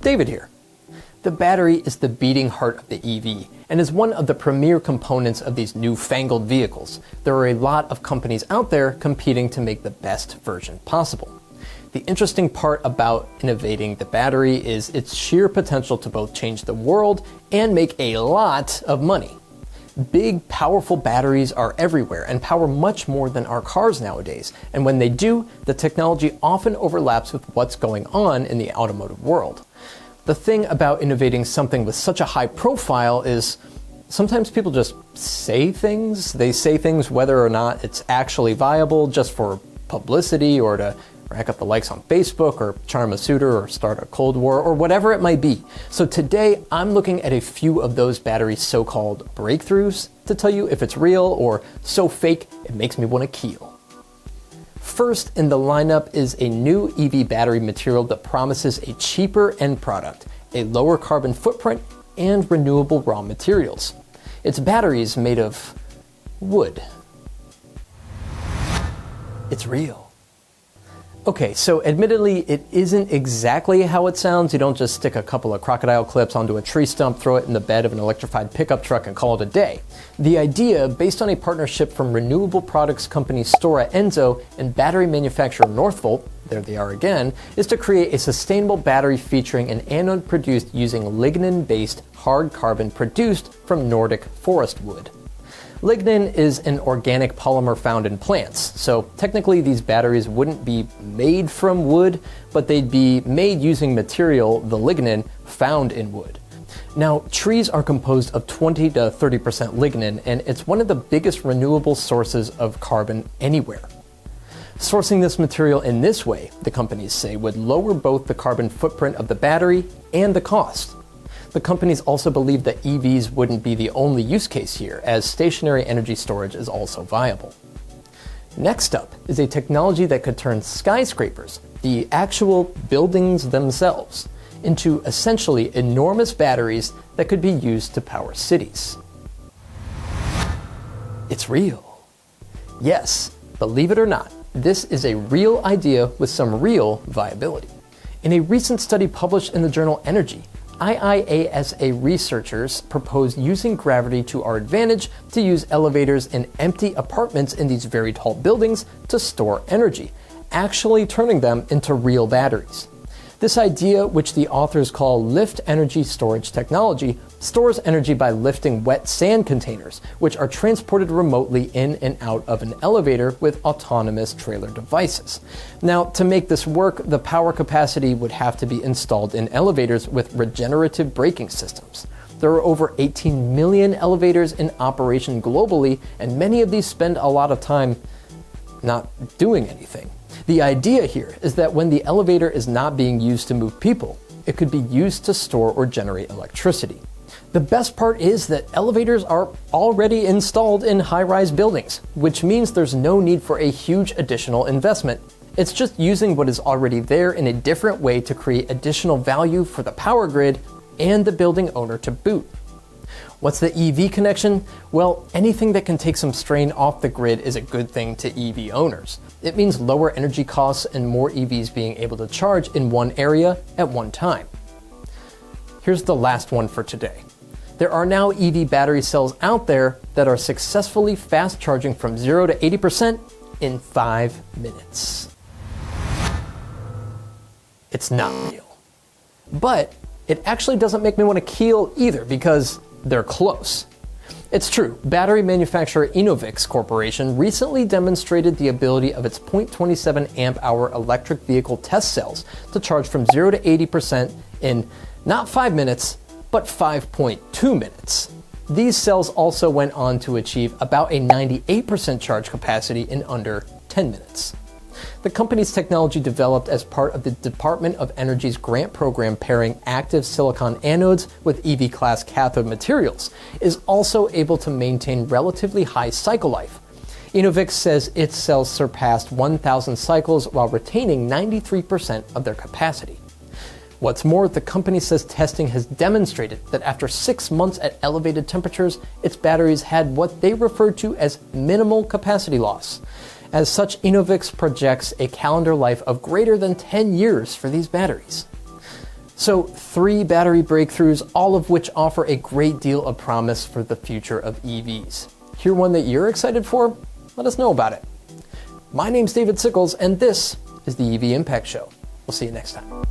David here. The battery is the beating heart of the EV and is one of the premier components of these newfangled vehicles. There are a lot of companies out there competing to make the best version possible. The interesting part about innovating the battery is its sheer potential to both change the world and make a lot of money. Big, powerful batteries are everywhere and power much more than our cars nowadays. And when they do, the technology often overlaps with what's going on in the automotive world. The thing about innovating something with such a high profile is sometimes people just say things. They say things whether or not it's actually viable just for publicity or to rack up the likes on Facebook or charm a suitor or start a Cold War or whatever it might be. So today I'm looking at a few of those batteries' so-called breakthroughs to tell you if it's real or so fake it makes me want to keel. First in the lineup is a new EV battery material that promises a cheaper end product, a lower carbon footprint, and renewable raw materials. Its battery is made of wood. It's real. Okay, so admittedly, it isn't exactly how it sounds. You don't just stick a couple of crocodile clips onto a tree stump, throw it in the bed of an electrified pickup truck, and call it a day. The idea, based on a partnership from renewable products company Stora Enso and battery manufacturer Northvolt, there they are again, is to create a sustainable battery featuring an anode produced using lignin-based hard carbon produced from Nordic forest wood. Lignin is an organic polymer found in plants, so technically these batteries wouldn't be made from wood, but they'd be made using material, the lignin, found in wood. Now, trees are composed of 20 to 30% lignin, and it's one of the biggest renewable sources of carbon anywhere. Sourcing this material in this way, the companies say, would lower both the carbon footprint of the battery and the cost. The companies also believe that EVs wouldn't be the only use case here, as stationary energy storage is also viable. Next up is a technology that could turn skyscrapers, the actual buildings themselves, into essentially enormous batteries that could be used to power cities. It's real. Yes, believe it or not, this is a real idea with some real viability. In a recent study published in the journal Energy, IIASA researchers proposed using gravity to our advantage to use elevators in empty apartments in these very tall buildings to store energy, actually turning them into real batteries. This idea, which the authors call lift energy storage technology, stores energy by lifting wet sand containers, which are transported remotely in and out of an elevator with autonomous trailer devices. Now, to make this work, the power capacity would have to be installed in elevators with regenerative braking systems. There are over 18 million elevators in operation globally, and many of these spend a lot of time not doing anything. The idea here is that when the elevator is not being used to move people, it could be used to store or generate electricity. The best part is that elevators are already installed in high-rise buildings, which means there's no need for a huge additional investment. It's just using what is already there in a different way to create additional value for the power grid and the building owner to boot. What's the EV connection? Well, anything that can take some strain off the grid is a good thing to EV owners. It means lower energy costs and more EVs being able to charge in one area at one time. Here's the last one for today. There are now EV battery cells out there that are successfully fast charging from 0 to 80% in 5 minutes. It's not real. But it actually doesn't make me want to keel either, because they're close. It's true, battery manufacturer Innovating Corporation recently demonstrated the ability of its 0.27 amp hour electric vehicle test cells to charge from 0 to 80% in not 5 minutes, but 5.2 minutes. These cells also went on to achieve about a 98% charge capacity in under 10 minutes. The company's technology, developed as part of the Department of Energy's grant program pairing active silicon anodes with EV-class cathode materials, is also able to maintain relatively high cycle life. Innovating says its cells surpassed 1,000 cycles while retaining 93% of their capacity. What's more, the company says testing has demonstrated that after 6 months at elevated temperatures, its batteries had what they referred to as minimal capacity loss. As such, Innovating projects a calendar life of greater than 10 years for these batteries. So 3 battery breakthroughs, all of which offer a great deal of promise for the future of EVs. Hear one that you're excited for? Let us know about it. My name's David Sickles, and this is the EV Impact Show. We'll see you next time.